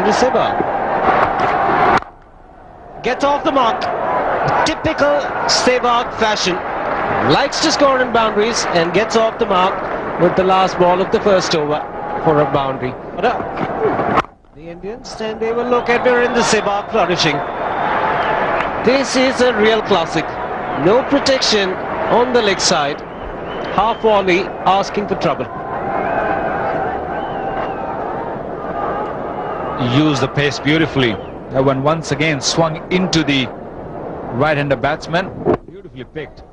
Virender Sehwag gets off the mark. Typical Sehwag fashion. Likes to score in boundaries and gets off the mark with the last ball of the first over for a boundary. The Indians, and they will look at Virender Sehwag flourishing. This is a real classic. No protection on the leg side. Half volley asking for trouble. Used the pace beautifully. That one once again swung into the right-hander batsman. Beautifully picked.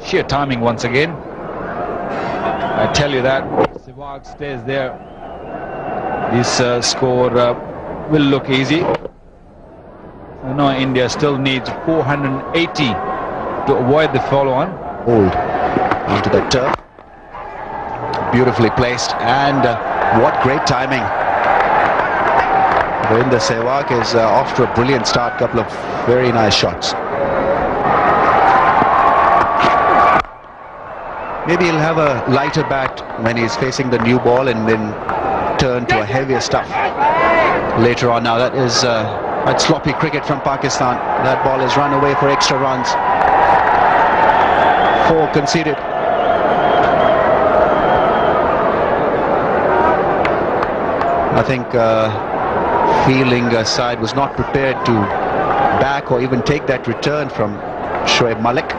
Sheer timing once again. I tell you that. Sehwag stays there. This score will look easy. You know, India still needs 480 to avoid the follow-on. Hold onto the turf. Beautifully placed, and what great timing. Virender Sehwag is off to a brilliant start. Couple of very nice shots. Maybe he'll have a lighter bat when he's facing the new ball and then turn to a heavier stuff later on. Now that is that's sloppy cricket from Pakistan. That ball is run away for extra runs. 4 conceded. I think fielding side was not prepared to back or even take that return from Shoaib Malik.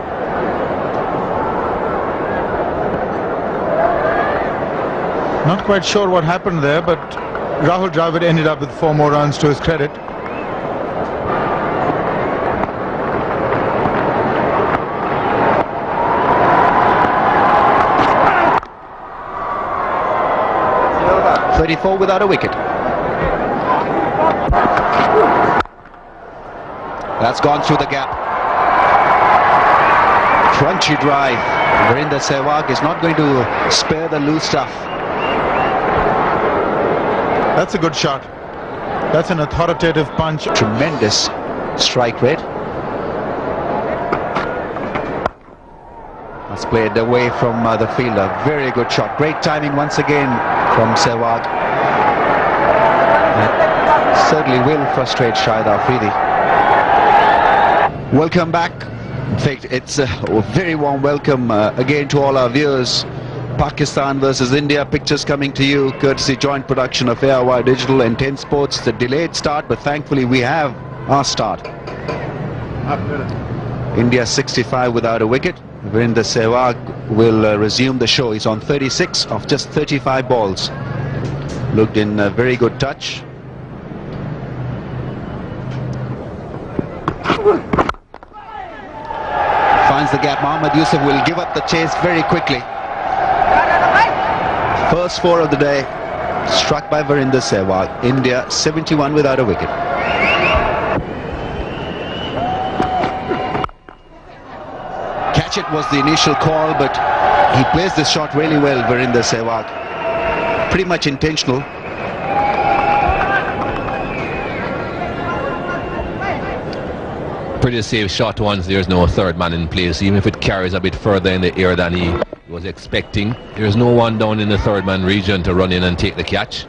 Not quite sure what happened there, but Rahul Dravid ended up with 4 more runs to his credit. .34 without a wicket. That's gone through the gap. Crunchy drive. Virender Sehwag is not going to spare the loose stuff. That's a good shot. That's an authoritative punch. Tremendous strike rate. That's played away from the fielder. Very good shot. Great timing once again from Sehwag. That certainly will frustrate Shahid Afridi. Welcome back. In fact, it's a very warm welcome again to all our viewers. Pakistan versus India, pictures coming to you courtesy joint production of ARY Digital and 10 Sports. The delayed start, but thankfully we have our start. India 65 without a wicket. Virender Sehwag will resume the show. He's on 36 of just 35 balls. Looked in very good touch. Finds the gap. Mohammad Yusuf will give up the chase very quickly. First 4 of the day struck by Virender Sehwag. India 71 without a wicket. Catch it was the initial call, but he plays this shot really well, Virender Sehwag. Pretty much intentional. Pretty safe shot once there's no third man in place, even if it carries a bit further in the air than he was expecting. There's no one down in the third man region to run in and take the catch.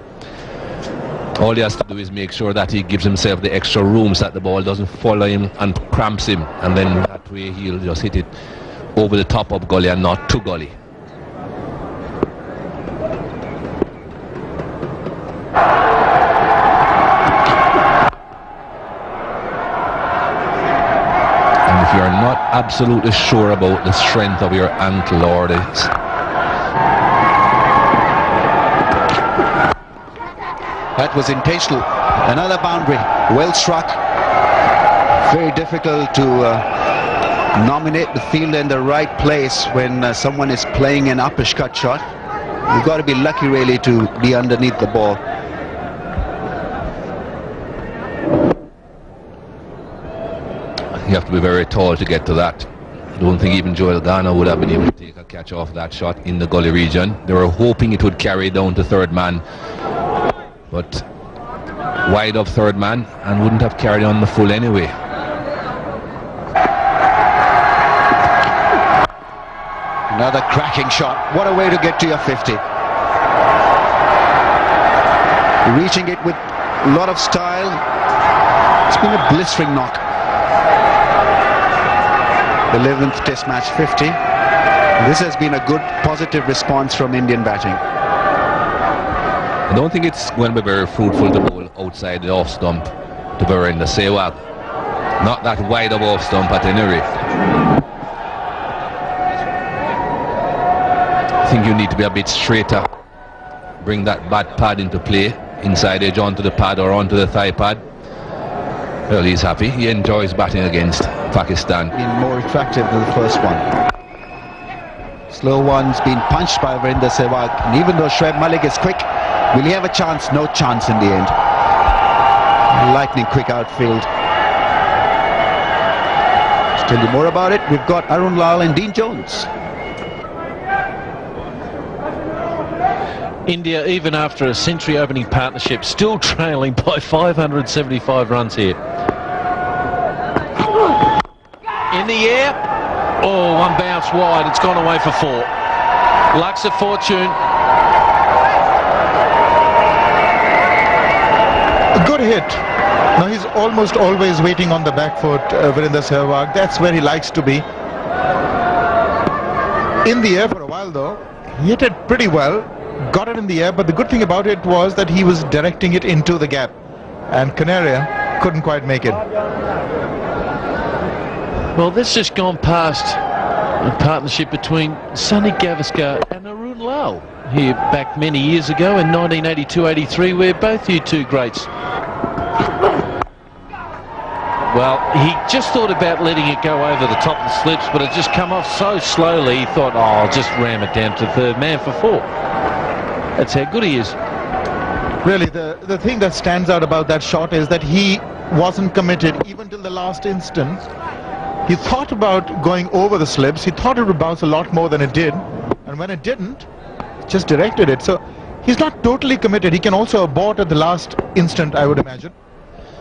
All he has to do is make sure that he gives himself the extra room so that the ball doesn't follow him and cramps him, and then that way he'll just hit it over the top of gully and not to gully. And if you're not absolutely sure about the strength of your ankle or that was intentional. Another boundary, well struck. Very difficult to nominate the fielder in the right place when someone is playing an uppercut shot. You've got to be lucky really to be underneath the ball. You have to be very tall to get to that. I don't think even Joel Garner would have been able to take a catch off that shot in the gully region. They were hoping it would carry down to third man, but wide of third man and wouldn't have carried on the full anyway. Another cracking shot. What a way to get to your 50. Reaching it with a lot of style. It's been a blistering knock. 11th Test match 50. This has been a good positive response from Indian batting. I don't think it's going to be very fruitful to bowl outside the off stump to Virender Sehwag. Not that wide of off stump at any rate. I think you need to be a bit straighter. Bring that bat pad into play. Inside edge onto the pad or onto the thigh pad. Well, he's happy. He enjoys batting against Pakistan. Been more attractive than the first one. Slow one's been punched by Virender Sehwag. And even though Shoaib Malik is quick, will he have a chance? No chance in the end. Lightning quick outfield. To tell you more about it, we've got Arun Lal and Dean Jones. India, even after a century opening partnership, still trailing by 575 runs here. In the air. Oh, one bounce wide. It's gone away for 4. Lucks of fortune. A good hit. Now he's almost always waiting on the back foot, Virender Sehwag. That's where he likes to be. In the air for a while though. He hit it pretty well. Got it in the air, but the good thing about it was that he was directing it into the gap. And Canaria couldn't quite make it. Well, this just gone past a partnership between Sunny Gavaskar and Arun Lal here back many years ago in 1982-83, where both you two greats. Well, he just thought about letting it go over the top of the slips, but it just come off so slowly, he thought, oh, I'll just ram it down to third man for 4. That's how good he is. Really, the thing that stands out about that shot is that he wasn't committed even till the last instant. He thought about going over the slips. He thought it would bounce a lot more than it did. And when it didn't, just directed it. So he's not totally committed. He can also abort at the last instant, I would imagine.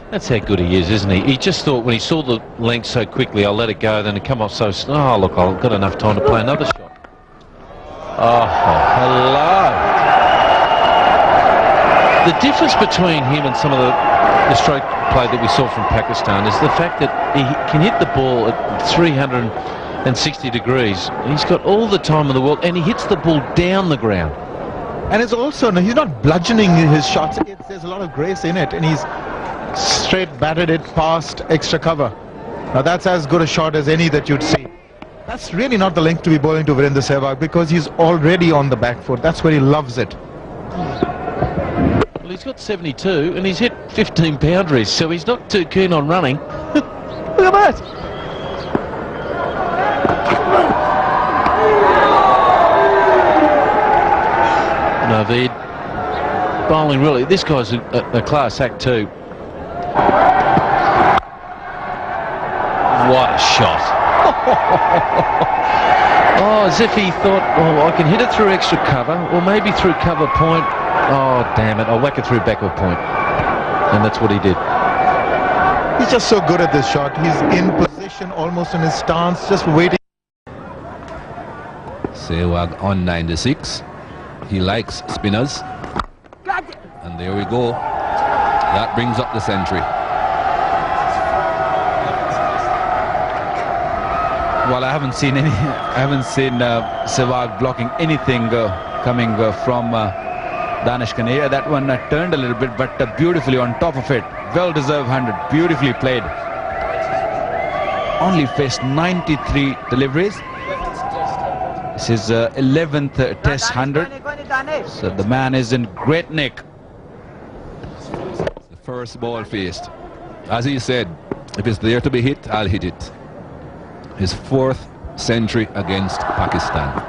That's how good he is, isn't he? He just thought when he saw the length so quickly, I'll let it go, then it come off so... Oh, look, I've got enough time to play another shot. Oh, hello. The difference between him and some of the stroke play that we saw from Pakistan is the fact that he can hit the ball at 360 degrees. He's got all the time in the world, and he hits the ball down the ground. And it's also, no, he's not bludgeoning his shots. There's a lot of grace in it, and he's straight batted it past extra cover. Now that's as good a shot as any that you'd see. That's really not the length to be bowling to Virender Sehwag, because he's already on the back foot. That's where he loves it. Well, he's got 72 and he's hit 15 boundaries, so he's not too keen on running. Look at that. Naveed bowling really. This guy's a class act too. What a shot. Oh, as if he thought, oh, I can hit it through extra cover, or maybe through cover point. Oh, damn it, I'll whack it through backward point. And that's what he did. He's just so good at this shot. He's in position, almost in his stance, just waiting. Sehwag on 96. He likes spinners. And there we go. That brings up the century. Well, I haven't seen Sehwag blocking anything coming from Danish Canaria. That one turned a little bit, but beautifully on top of it. Well-deserved 100, beautifully played. Only faced 93 deliveries. This is 11th Test 100. So the man is in great nick. The first ball faced. As he said, if it's there to be hit, I'll hit it. His 4th century against Pakistan.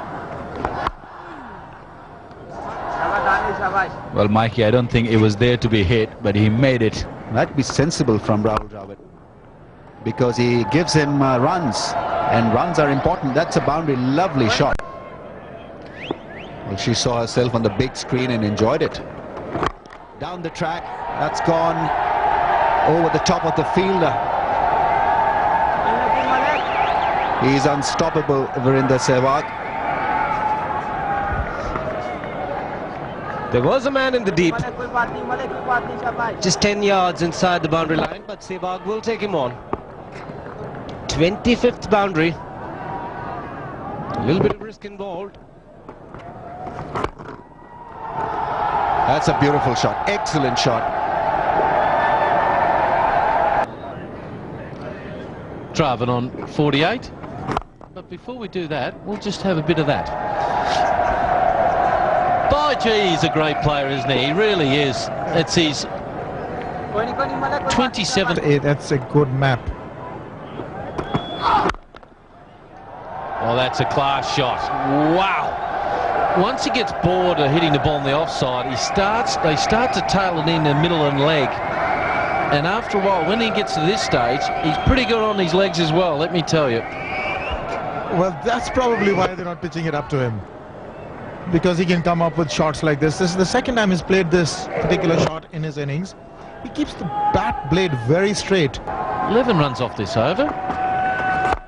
Well, Mikey, I don't think it was there to be hit, but he made it. That'd be sensible from Rahul Dravid, because he gives him runs, and runs are important. That's a boundary, lovely shot. Well, she saw herself on the big screen and enjoyed it. Down the track, that's gone over the top of the fielder. He's unstoppable, Virender Sehwag. There was a man in the deep, just 10 yards inside the boundary line, but Sehwag will take him on. 25th boundary. A little bit of risk involved. That's a beautiful shot, excellent shot. Driving on 48. But before we do that, we'll just have a bit of that. By gee, he's a great player, isn't he? He really is. It's his 27th. That's a good map. Oh, that's a class shot. Wow. Once he gets bored of hitting the ball on the offside, they start to tail it in the middle and leg. And after a while, when he gets to this stage, he's pretty good on his legs as well, let me tell you. Well, that's probably why they're not pitching it up to him, because he can come up with shots like this. This is the second time he's played this particular shot in his innings. He keeps the bat blade very straight. 11 runs off this over.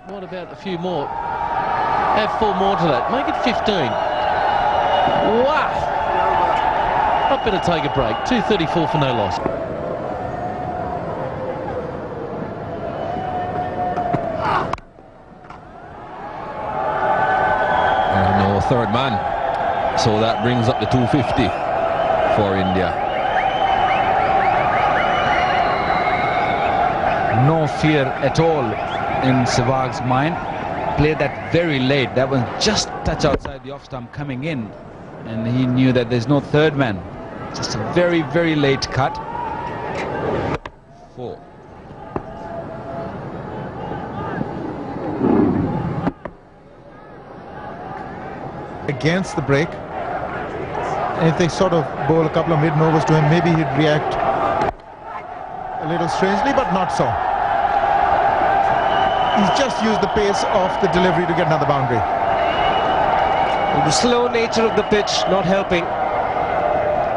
What about a few more? Add 4 more to that. Make it 15. Wow! I better take a break. 234 for no loss. No third man. So that brings up the 250 for India. No fear at all in Sehwag's mind. Played that very late. That was just touch outside the off stump coming in, and he knew that there's no third man. Just a very, very late cut. 4. Against the break. And if they sort of bowl a couple of mid-overs to him, maybe he'd react a little strangely, but not so. He's just used the pace of the delivery to get another boundary. The slow nature of the pitch not helping.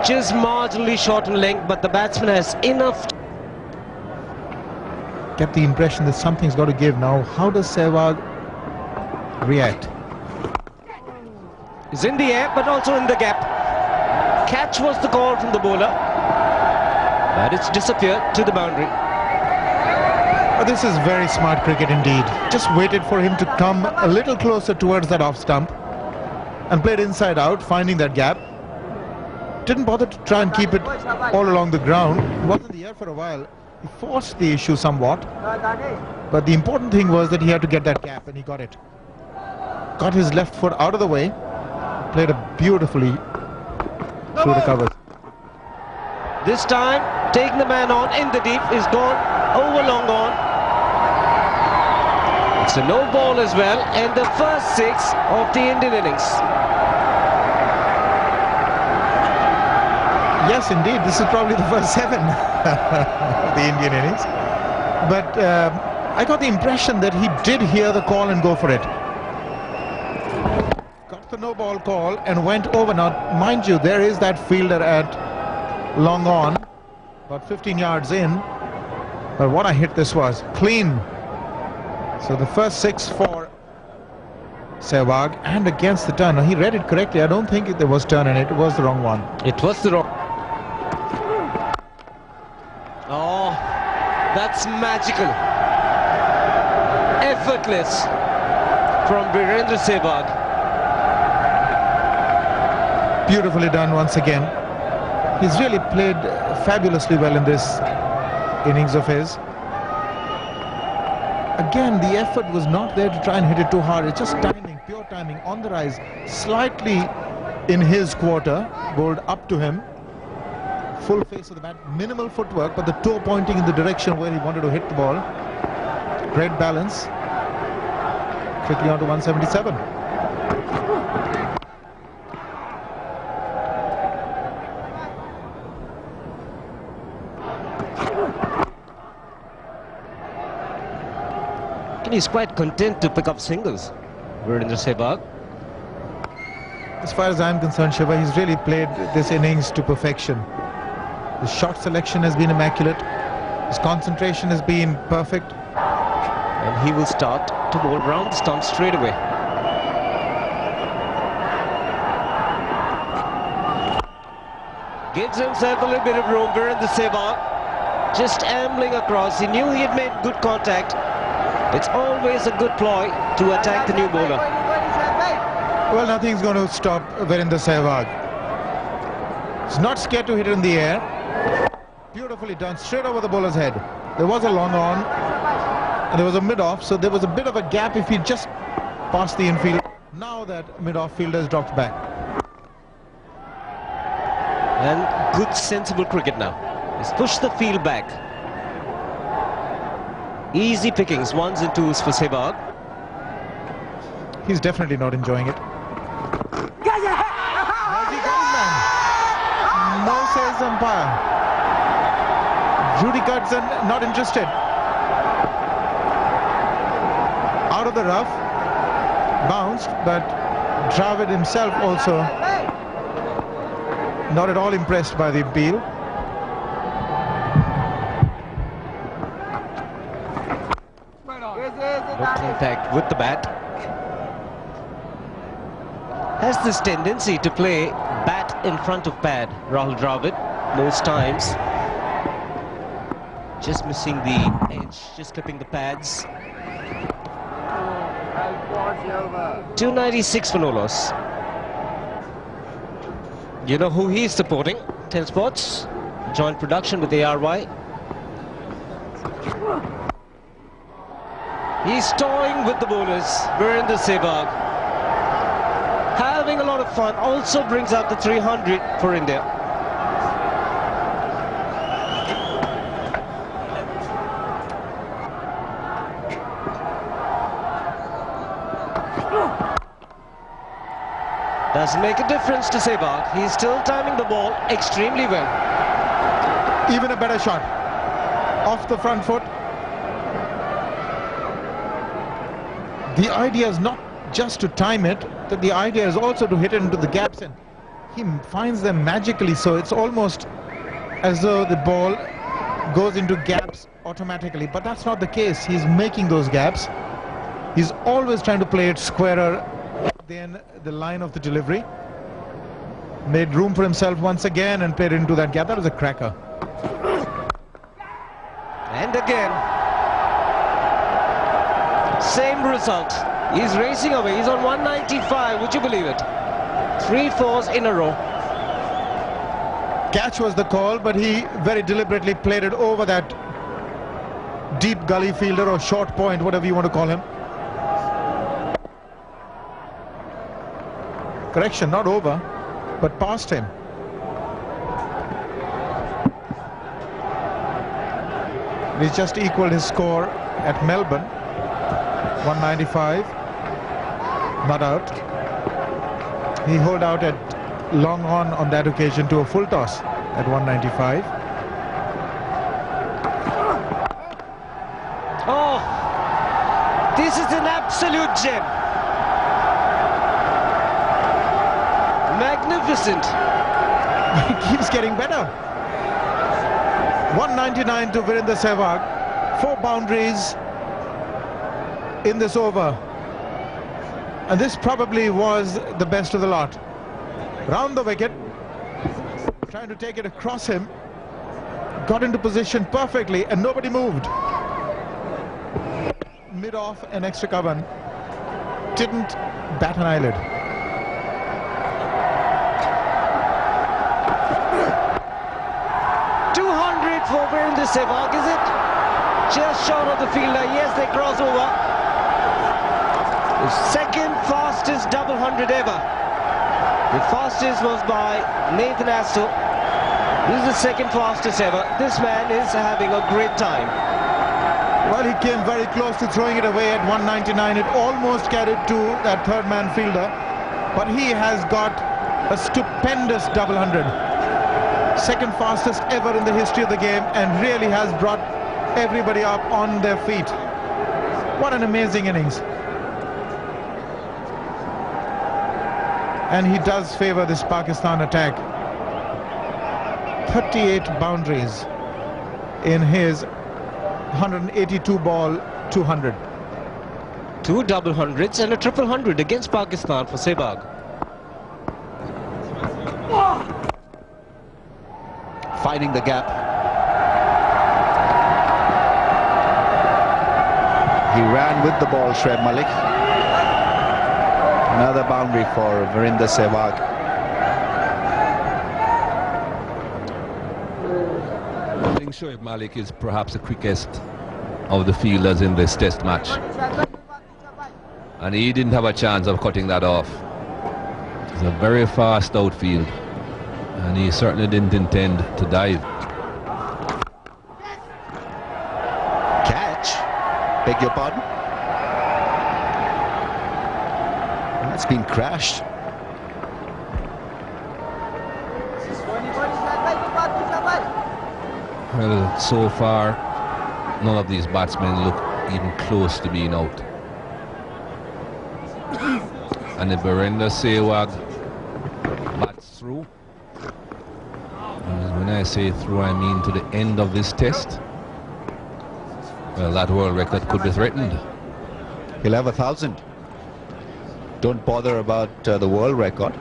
Just marginally short in length, but the batsman has enough. Get the impression that something's got to give now. How does Sehwag react? He's in the air, but also in the gap. Catch was the call from the bowler, but it's disappeared to the boundary. This is very smart cricket indeed. Just waited for him to come a little closer towards that off stump and played inside out, finding that gap. Didn't bother to try and keep it all along the ground. He was in the air for a while. He forced the issue somewhat, but the important thing was that he had to get that gap, and he got it. Got his left foot out of the way, played it beautifully through the covers. This time, taking the man on in the deep, is gone, over long on. It's a no ball as well, and the first 6 of the Indian innings. Yes, indeed, this is probably the first 7 of the Indian innings. But I got the impression that he did hear the call and go for it. Got the no ball call and went over. Now, mind you, there is that fielder at long on, about 15 yards in. But what a hit this was. Clean. So the first 6 for Sehwag, and against the turn. Now, he read it correctly. I don't think there was turn in it. It was the wrong one. It was the wrong. Oh, that's magical. Effortless from Virender Sehwag. Beautifully done once again. He's really played fabulously well in this innings of his. Again, the effort was not there to try and hit it too hard. It's just timing, pure timing, on the rise, slightly in his quarter, bowled up to him. Full face of the bat, minimal footwork, but the toe pointing in the direction where he wanted to hit the ball. Great balance. Quickly on to 177. He's quite content to pick up singles, Virender Sehwag. As far as I'm concerned, Shiva, he's really played this innings to perfection. His shot selection has been immaculate. His concentration has been perfect. And he will start to bowl round the stump straight away. Gives himself a little bit of room. Virender Sehwag just ambling across. He knew he had made good contact. It's always a good ploy to attack the new bowler. Well, nothing's going to stop Virender Sehwag. He's not scared to hit it in the air. Beautifully done, straight over the bowler's head. There was a long on and there was a mid-off, so there was a bit of a gap if he just passed the infield. Now that mid-off fielder has dropped back. And good sensible cricket now. He's pushed the field back. Easy pickings, 1s and 2s for Sehwag. He's definitely not enjoying it. Has he got his man? No, says umpire. Rudy Gudson not interested. Out of the rough. Bounced, but Dravid himself also not at all impressed by the appeal. No contact with the bat. Has this tendency to play bat in front of pad, Rahul Dravid, most times. Just missing the edge, just clipping the pads. 296 for no loss. You know who he's supporting? 10 Sports, joint production with ARY. He's toying with the bowlers. Virender Sehwag having a lot of fun, also brings out the 300 for India. Does make a difference to Sehwag. He's still timing the ball extremely well. Even a better shot. Off the front foot. The idea is not just to time it, that the idea is also to hit it into the gaps, and he finds them magically, so it's almost as though the ball goes into gaps automatically, but that's not the case. He's making those gaps. He's always trying to play it squarer than the line of the delivery. Made room for himself once again and played into that gap. That was a cracker. And again, same result. He's racing away. He's on 195. Would you believe it? 3 4s in a row. Catch was the call, but he very deliberately played it over that deep gully fielder or short point, whatever you want to call him. Correction, not over, but past him. He's just equaled his score at Melbourne. 195. Not out. He holed out at long on that occasion to a full toss at 195. Oh, this is an absolute gem. Magnificent. He keeps getting better. 199 to Virender Sehwag. 4 boundaries in this over. And this probably was the best of the lot. Round the wicket. Trying to take it across him. Got into position perfectly and nobody moved. Mid-off and extra cover. Didn't bat an eyelid. For Virender Sehwag, is it? Just short of the fielder. Yes, they cross over. The second fastest double hundred ever. The fastest was by Nathan Astor. This is the second fastest ever. This man is having a great time. Well, he came very close to throwing it away at 199. It almost carried to that third man fielder. But he has got a stupendous double hundred. Second fastest ever in the history of the game, and really has brought everybody up on their feet. What an amazing innings. And he does favor this Pakistan attack. 38 boundaries in his 182 ball 200. 2 double hundreds and a triple hundred against Pakistan for Sehwag. widening the gap. He ran with the ball, Shoaib Malik. Another boundary for Virender Sehwag. I think Shoaib Malik is perhaps the quickest of the fielders in this test match. And he didn't have a chance of cutting that off. It's a very fast outfield. And he certainly didn't intend to dive. Catch. Beg your pardon? That's been crashed. Well, so far, none of these batsmen look even close to being out. And if Virender Sehwag bats through, and when I say through, I mean to the end of this test, well, that world record could be threatened. He'll have 1,000. Don't bother about the world record.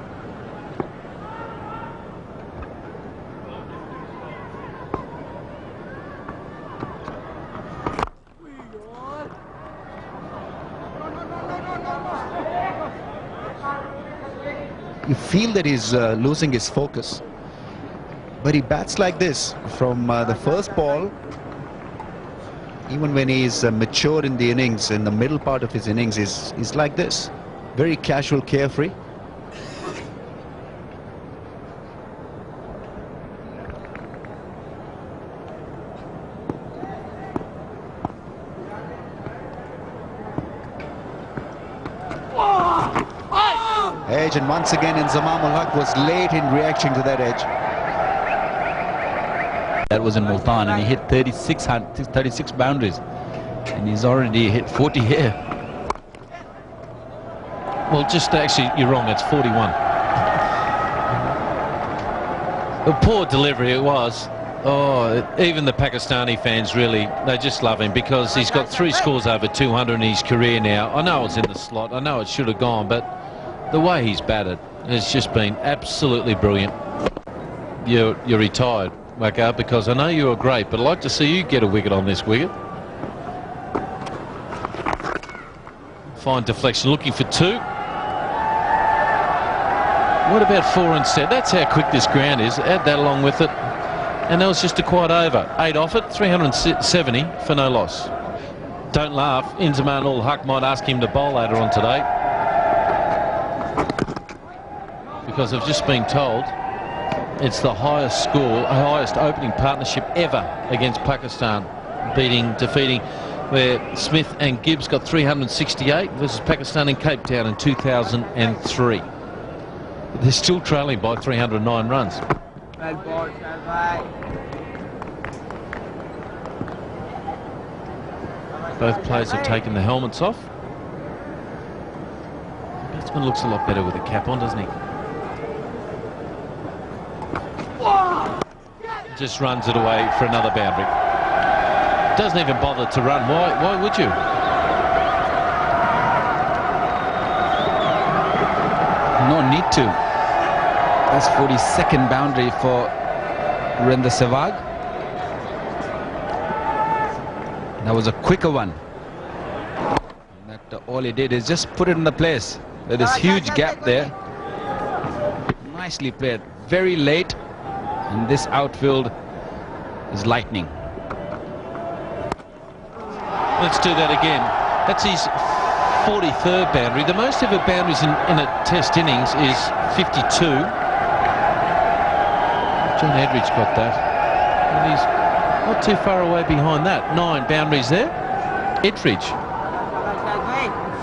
You feel that he's losing his focus, but he bats like this from the first ball. Even when he's matured in the innings, in the middle part of his innings, he's like this, very casual, carefree. Edge, and once again Inzamam ul Haq was late in reaction to that edge. That was in Multan, and he hit 36 boundaries, and he's already hit 40 here. Well, just actually, you're wrong, it's 41. A poor delivery it was. Oh, even the Pakistani fans really, they just love him because he's got 3 scores over 200 in his career now. I know it's in the slot, I know it should have gone, but the way he's batted has just been absolutely brilliant. You're retired, Waqar, because I know you're great, but I'd like to see you get a wicket on this wicket. Fine deflection, looking for 2. What about 4 instead? That's how quick this ground is. Add that along with it, and that was just a quite over. 8 off it, 370 for no loss. Don't laugh, Inzamam ul Haq might ask him to bowl later on today, because I've just been told it's the highest score, highest opening partnership ever against Pakistan, defeating where Smith and Gibbs got 368 versus Pakistan in Cape Town in 2003. They're still trailing by 309 runs. Both players have taken the helmets off. The batsman looks a lot better with the cap on, doesn't he? Just runs it away for another boundary. Doesn't even bother to run. Why would you? No need to. That's 42nd boundary for Virender Sehwag. That was a quicker one. All he did is just put it in the place. There's this huge gap there. Nicely played. Very late. And this outfield is lightning. Let's do that again. That's his 43rd boundary. The most ever boundaries in a test innings is 52. John Edridge got that. And he's not too far away behind that. 9 boundaries there. Edridge.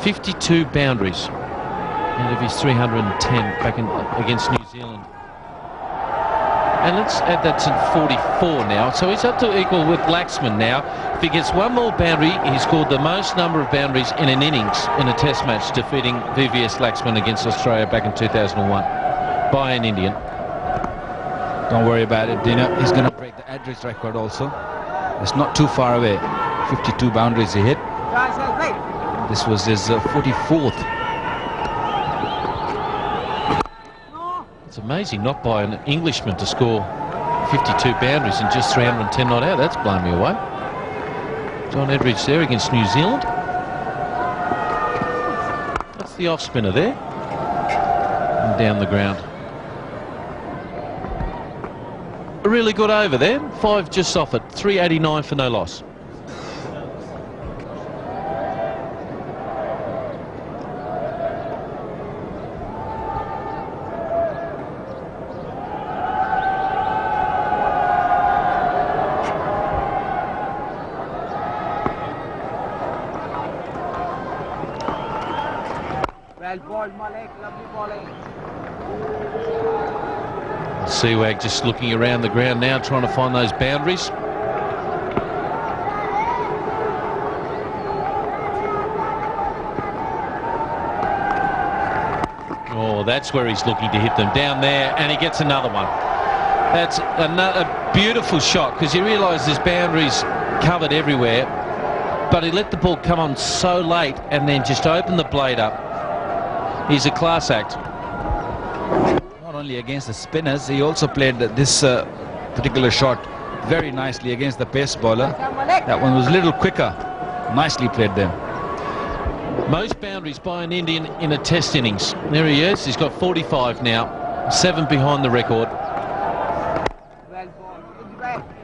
52 boundaries out of his 310 back against New Zealand. And let's add that to 44 now. So he's up to equal with Laxman now. If he gets one more boundary, he scored the most number of boundaries in an innings in a test match, defeating VVS Laxman against Australia back in 2001 by an Indian. Don't worry about it, Dina. He's going to break the Edridge record also. It's not too far away. 52 boundaries he hit. This was his 44th. It's amazing not by an Englishman to score 52 boundaries and just 310 not out. That's blown me away. John Edridge there against New Zealand. That's the off spinner there. And down the ground. A really good over there. 5 just off it. 389 for no loss. Well bowled, Malik. Lovely bowling. Sehwag just looking around the ground now, trying to find those boundaries. Oh, that's where he's looking to hit them, down there, and he gets another one. That's another beautiful shot, because you realise there's boundaries covered everywhere, but he let the ball come on so late and then just opened the blade up. He's a class act. Not only against the spinners, he also played this particular shot very nicely against the pace bowler. That one was a little quicker. Nicely played there. Most boundaries by an Indian in a test innings. There he is. He's got 45 now. 7 behind the record.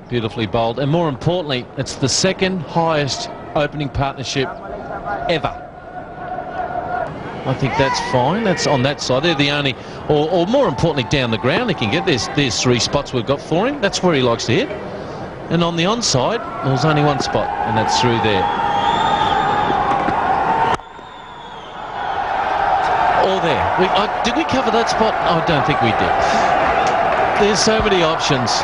Beautifully bowled. And more importantly, it's the second highest opening partnership ever. I think that's fine. That's on that side. They're the only, or more importantly, down the ground he can get. There's 3 spots we've got for him. That's where he likes to hit. And on the onside, there's only 1 spot, and that's through there. Or there. Did we cover that spot? I don't think we did. There's so many options.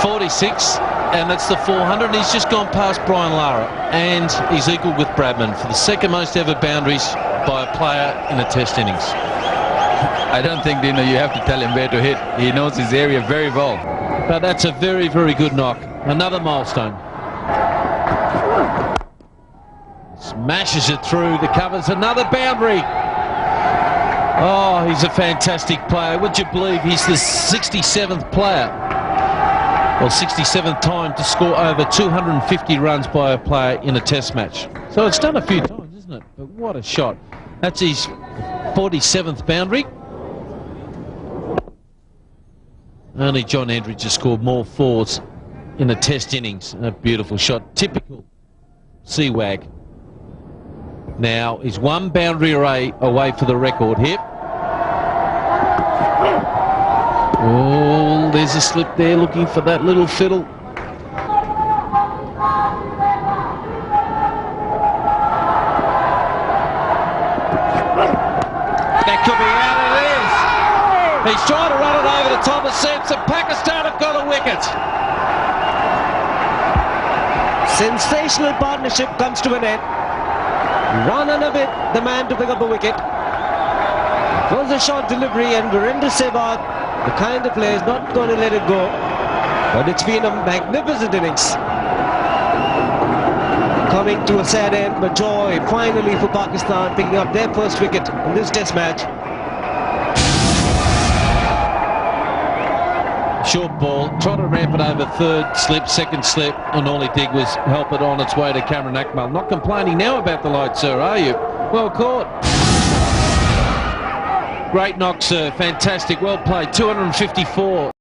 46, and that's the 400, and he's just gone past Brian Lara, and he's equal with Bradman for the second most ever boundaries by a player in a test innings. I don't think, Dino, you have to tell him where to hit. He knows his area very well. But that's a very, very good knock. Another milestone. Smashes it through the covers. Another boundary. Oh, he's a fantastic player. Would you believe he's the 67th player, or 67th time to score over 250 runs by a player in a test match. So it's done a few times, isn't it? But what a shot. That's his 47th boundary. Only John Edridge has scored more 4s in a test innings. A beautiful shot. Typical Sehwag. Now he's 1 boundary away for the record here. Oh, there's a slip there, looking for that little fiddle. That could be out, it is. He's trying to run it over the top of sets, and Pakistan have got a wicket. Sensational partnership comes to an end. Run and a bit, the man to pick up a wicket. It was a short delivery, and Virender Sehwag, the kind of player, is not going to let it go. But it's been a magnificent innings. Coming to a sad end, but joy finally for Pakistan, picking up their first wicket in this test match. Short ball, trying to ramp it over 3rd slip, 2nd slip, and all he did was help it on its way to Cameron Akmal. Not complaining now about the light, sir, are you? Well caught. Great knock, sir. Fantastic. Well played. 254.